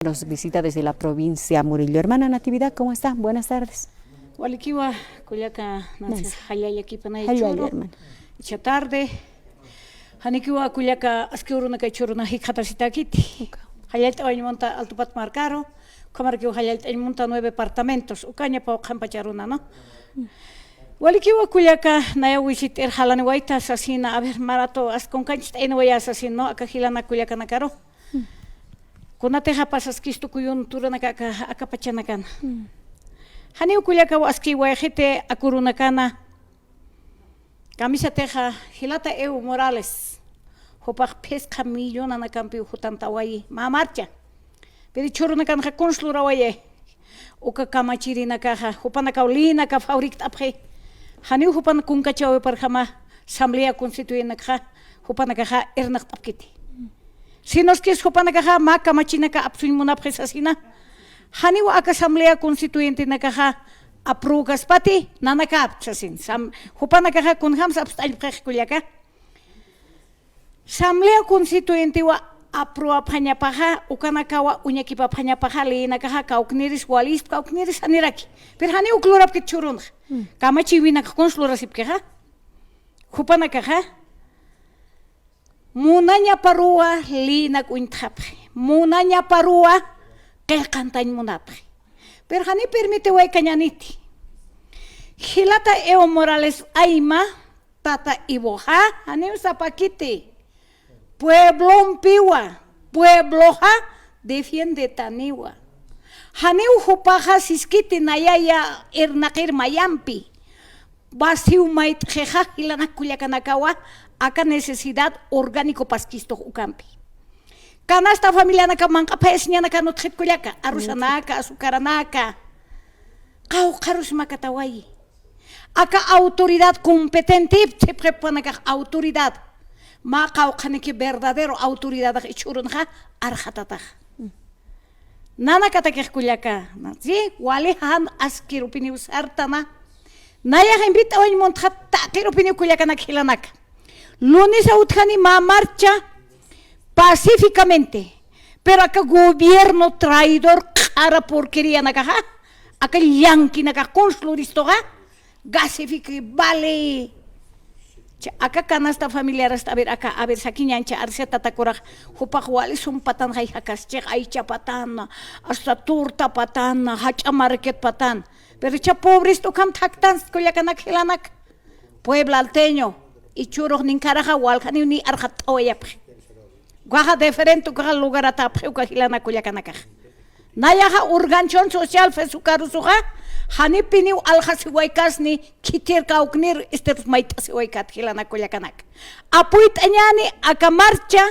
Nos visita desde la provincia Murillo. Hermana Natividad, ¿cómo está? Buenas tardes. Walikiwa kullaka Nice. hayayaki panay Hayaya, churo. hermana. Icha tarde. Hanikiwa kullaka askiuruna kay churuna hikhatashitakiti. Hayalt monta altupat marcaro. Kamarkiwa hayalt monta 9 departamentos. Ukaña pa kampacharuna, ¿no? Walikiwa kullaka nayawisit halani waita asesina. A ver, marato askonkanchit enwaya asesino akahilana kullaka nakaro. Kunateja pasas kisto kuyun turana akapachanakan. Haniu kullaka aski wajete akurunakana. Camisa teja hilata Evo Morales. Hopag pesca millona na campi hutantawai. Ma marcha. Pero churunakan ha konslurawaye. Uka kamachirina kaha. Hupana kaulina ka fabrikt apre. Haniu hupana kunkachawe parhama. Asamblea constituyente ka. Hupana kaha ernak apkiti. Si nos quieres hopana maka machina ka apsuin muna presasina. Hani wa aka asamblea constituyente na kaha aprugas pati nanaka apsasin. Hopana kaha kun hams abstal prekuliaka. Asamblea constituyente wa aprua panya paha ukana kawa unyakipa panya paha le na kaha kaukniris walis kaukniris aniraki. Per hani uklurap ke churun. Kama chiwina konslurasip kaha. Hopana kaha Munanya parua lina kuintapre. Munanya parua kekantain munapre. Pero hani permite way kanyaniti. Hilata Evo Morales aima tata iboha hani usapakiti. Pueblo piwa. Pueblo ha defiende taniwa. Hani uhupaha siskiti nayaya ernakir mayampi. Basiu mait jeja hilana kuliakanakawa. Aka necesidad orgánico pasquisto ucampi. Canasta familia naka manca pesnya naka notret kuliaka, arusanaka, azucaranaka. Kau karus makatawai. Aka autoridad competente se prepara ka autoridad. Ma kau kaneke verdadero autoridad ichurunha arhatata. Nana katakeh kuliaka. Si wale han askirupini usartana. Naya invita hoy montata kirupini kuliaka nakhilanaka. Lunes a Utjani ma marcha pacíficamente, pero acá gobierno traidor cara porquería na caja, acá yanqui na caja construristoga, gasifique vale. Acá canasta familiar hasta a ver saquiñancha arceta takora, hupahuales un patan hay hacasche aicha patana, hasta turta patana, hacha market patan, pero echa pobres tocam tactans coyacanac helanak, pueblo alteño. Y churros ni caraja walcani ni arhat oyapre. Guaja diferente que el lugar atapre que hilana kuliakanaka. Nayaha urganchon social fesukarusuha. Hani piniu alhasiwaikas ni kitir kauknir estes maitasiwaikat hilana kuliakanak. Apuit anyani aka marcha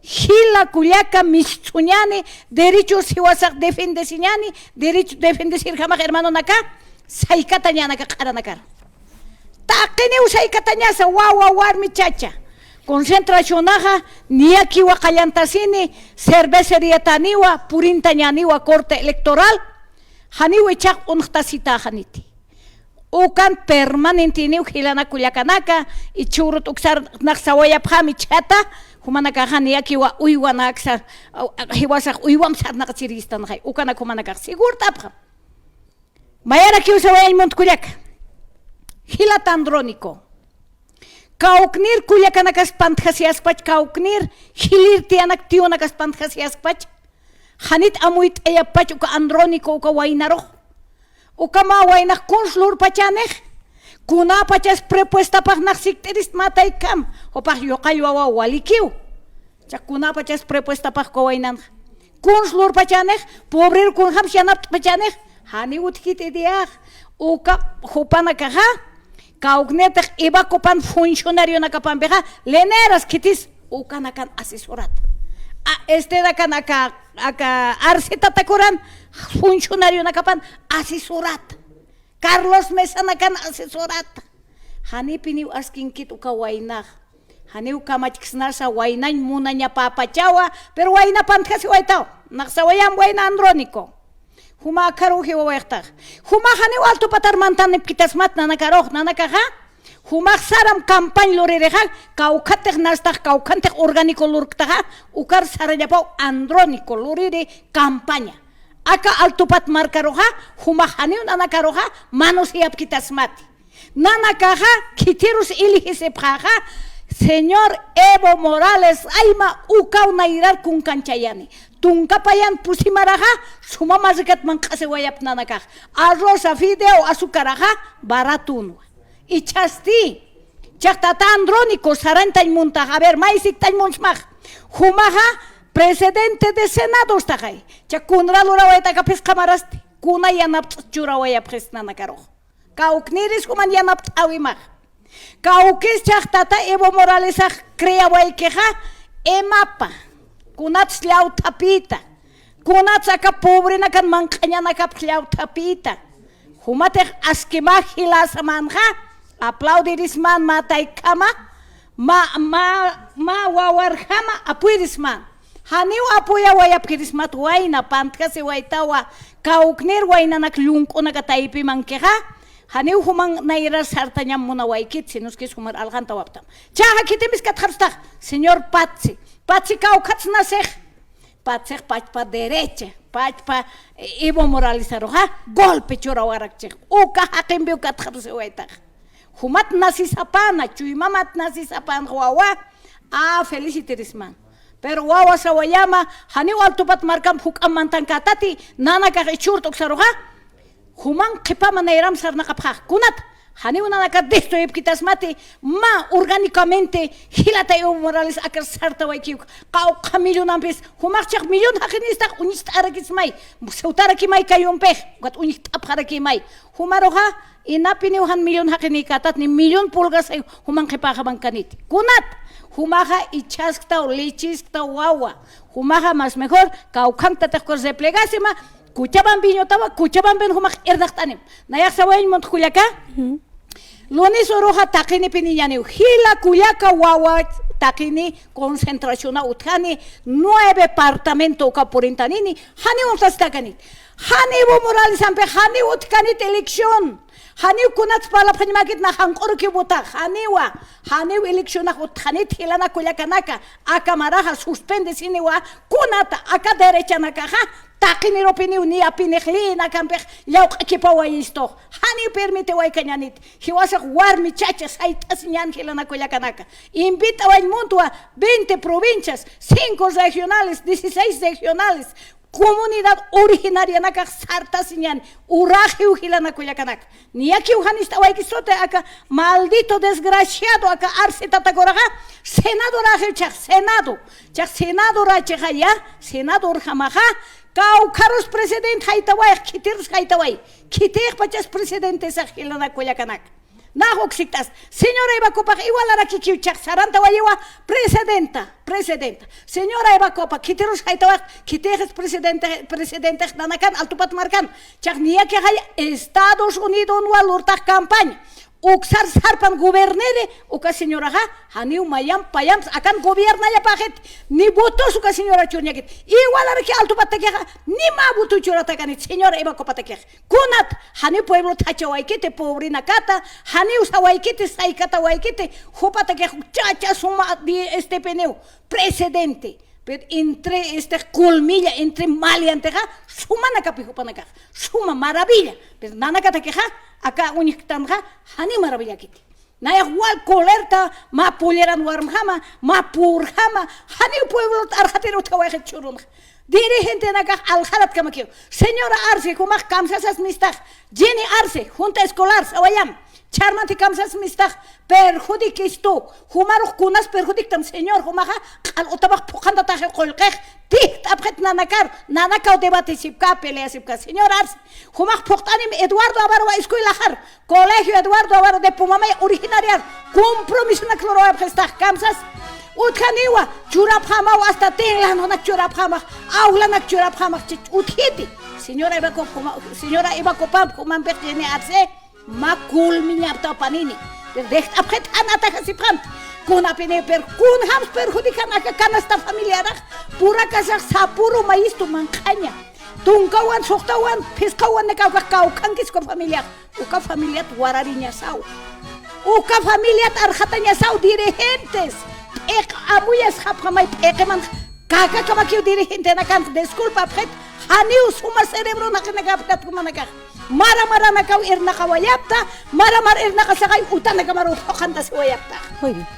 hila kuliaka mistuñani derechos hiwasak defende siñani derecho defende sir jamás hermano naka saikatañana ka karanakar. Takini usay katanya sa wawa mi chacha. Concentración aja ni aquí wa kayantasini cervecería taniwa purintanyaniwa corte electoral. Haniwa chak unhtasita haniti. Ukan permanente ni hilana kulyakanaka y churut uksar naksawaya phami chata humanaka hani aquí wa uywa naksa hiwasak uywam sar naksirista nakay ukana kumanaka sigur tapha. Mayara ki usaway mont kulyaka. Hilata andrónico. Kauknir kuliakanakas panthasiaspach kauknir hilir tianak tionakas panthasiaspach. Hanit amuit eyapach uka andrónico uka wainaro. Uka ma wainak konslur pachaneh. Kuna pachas prepuesta pach naksikteris mataykam. Opach yokaywawa walikiw. Chak kuna pachas prepuesta pach kawainan. Konslur pachaneh. Pobrer kunham sianap pachaneh. Hani utkit ideah. Uka hupana kaha. Kaugnetek iba kopan funcionario na kapan beja leneras kitis ukanakan asesorat. Este da kanaka arseta takuran funcionario na kapan asesorat. Carlos Mesa na kan asesorat. Hani piniu asking kit uka wainah. Hani uka machksnar sa wainan munanya papachawa pero waina pantkasi waitao. Naksawayam waina andrónico. Huma karuhi wa waqtaq. Huma hani alto patar mantan pitas mat nana karoh nana kaha. Humak saram campaña lorereja, caucatec nastak, caucantec orgánico lurktaja, ukar sarayapau andrónico lorere campaña. Aka altupat marcaroja, humahani nanakaroja, manos y apquitasmati. Nanakaja, quiterus iligisepjaja, señor Evo Morales, aima ukauna irar kun canchayani. Tunkapayan pusimaraja, suma mazikat mankase wayap nanakaj. Arroz, fideo, azúcaraja, baratuno. Y chasti, chaktata andrónico, saranta y monta, a ver, maisik ta y monsmaj. Humaja, presidente de Senado stajay. Chakunra lura wayta kapis kamarasti. Kuna yanap chura wayap nanakaro. Kaukniris human yanap awimaj. Kaukis chaktata Evo Morales crea waykeja, emapa. Kunats liau tapita. Kunats aka pobre na kan mankanya na kap liau tapita. Humatek askema hilas manja. Aplaudiris man matay kama. Ma wawarhama apuiris man. Haniu apuya wayapkiris mat wayna pantkasi waytawa. Kauknir wayna nak lungko na kataipi mankeha. Haniu humang naira sartanya muna waykit sinus kis humar alganta waptam. Chaha kitimis katharstag, señor Patsi. Patsi kaukats nasej. Patsej pachpa derecha. Pachpa Evo Morales aroja. Golpe chora warakchej. Uka hakimbiu katharse waytag. Humat nasisapana, chuymamat nasisapan huawa. Feliciteris man. Pero wawa sa wayama, haniu altupat markam hukam mantan katati, nanaka ichurtok saroja. Human kipama nairam sarna kapha. Kunat, haniu nanaka desto epkitasmati, ma orgánicamente, hilata Evo Morales akar sarta waikiuk. Kau kamilyon ampis, humakchak milyon hakinistak unist arakismay. Seutaraki kayumpeh, gat unist apharakimay. Humaroha, inapiniuhan milyon hakinikatat ni milyon pulgas ay humang kipakaman kanit. Kunat, humaha ichaskta o lechiskta wawa. Humaha mas mejor, kaukanta tekor replegasima, kuchaban biñotawa, kuchaban ben humak erdaktanim. Nayak sawain mont kulyaka? Lunes oroja takini pinillaniu. Hila kulyaka wawa takini concentración utkani 9 departamento kapurintanini. Hani untas takanit. Hani Evo Morales ampe hani utkanit elección. Hani kunat pala panimakit na hankor kibuta. Hani elección na utkanit hilana kulyakanaka. Akamaraja suspende siniwa kunata aka derecha nakaja. Takini opiniu ni apinehli na kampech yauk ekipawa isto. Hani permite way kanyanit. Hiwasak war muchachas aitas nyan hilana kulyakanaka. Invita way muntua 20 provincias, 5 regionales, 16 regionales. Comunidad originaria nakak sarta sinyan uraje ujilana kuyakanak ni aquí ujanista waikisote aka maldito desgraciado aka arse tatagoraga senador chak senador achaya senador jamaja Caucaros presidente haitawai kitirs haitawai kitir pachas presidente sajilana kuyakanak Nahoxitas, señora Eva Copa, igual a la Kikiuchak, Saranta Wayewa, presidenta. Señora Eva Copa, Kiteros Haitawak, Kiteres presidente Nanakan, Altupat Marcan, Chagnia que hay Estados Unidos no alurta campaña. Uksar sarpan gobernere, uka señora ha, haniu mayam payams, akan gobierna ya pajet, ni votos uka señora churnyakit. Igual a que alto patekeja, ni ma butu churatakanit, señora Eva Copatekej. Kunat, hani pueblo tacha waikete, pobre nakata, hani usa waikete, saikata waikete, hupatekej, chacha suma di este peneu, presidente. Pero entre colmilla, entre malianteja, suma nakapijupanaka, suma maravilla. Pero nanakatakeja, acá uniktamja, hani maravilla kiti. Naya igual colerta, ma puleran warmjama, ma purjama, hani pueblo arjatero tawaje churunja. Dirigente naka aljarat kamakio. Señora Arce, kumak kamsasas mistag. Jenny Arce, junta escolar, sawayam. Charmati kamsas mistag perjudikisto. Humaruk kunas perjudictam señor humaja al otabak pukanda taje kolkej. Tikt abjet nanakau debate sipka pelea sipka. Señor Arce, humak puktanim Eduardo Avaro wa escuelajar. Colegio Eduardo Avaro de Pumamay originaria. Compromiso na cloro abjestag kamsas. Utkaniwa churapjama hasta tela no nak churapjama. Aula nak churapjama uthiti. Señora Eva Copa, kuman Jenny Arce. Makul minyapta panini. Decht abget anata kasipram. Kun apine per kun hams perjudican aka kanasta familiar. Pura casa sapuro maisto mankanya. Tungkawan soktawan piskawan nekau kankis ko familiar. Uka familiar wararinya sau. uka familia tarjataña sau dirigentes. Amuyas japamay ekeman kaka kamakiu dirigente nakan disculpa pret haniu suma cerebro nakinagapkat kumanaka. Mara nakau irna kawayapta, mara irna kasakay utan nagamaru kanta si wayapta. Muy bien.